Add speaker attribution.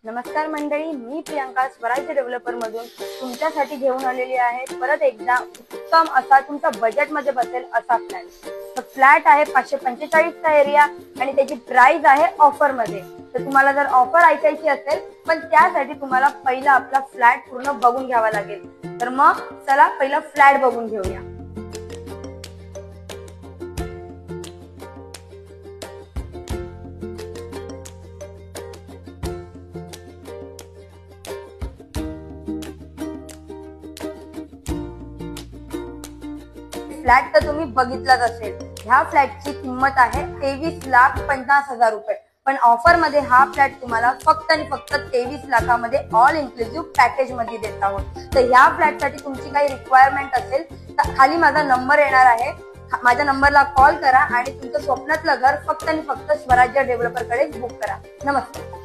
Speaker 1: नमस्कार मंडळी, मी प्रियांका स्वराज्य डेव्हलपर मधून तुमच्यासाठी घेऊन आलेली आहे परत एकदा उत्तम असा तुमचा बजेट मध्ये बसेल असा फ्लॅट. तर फ्लॅट आहे 545 चा एरिया आणि त्याची प्राइस आहे ऑफर मध्ये. तर तुम्हाला जर ऑफर ऐकायची असेल पण त्यासाठी तुम्हाला पहिला आपला फ्लॅट पूर्ण बघून घ्यावा लागेल. तर मग चला पहिला फ्लॅट बघून घेऊया. फ्लॅट तर तुम्ही बघितलाच असेल. ह्या फ्लॅटची किंमत आहे 23,50,000 रुपये. पण ऑफर मध्ये हा फ्लॅट तुम्हाला फक्त आणि फक्त 23 लाखामध्ये ऑल इन्क्लुसिव्ह पॅकेज मध्ये देत आहोत. तर ह्या फ्लॅट साठी तुमची काही रिक्वायरमेंट असेल तर खाली माझा नंबर येणार आहे. माझ्या नंबरला कॉल करा आणि तुमचं स्वप्नातलं घर फक्त आणि फक्त स्वराज्य डेव्हलपर कडे बुक करा. नमस्कार.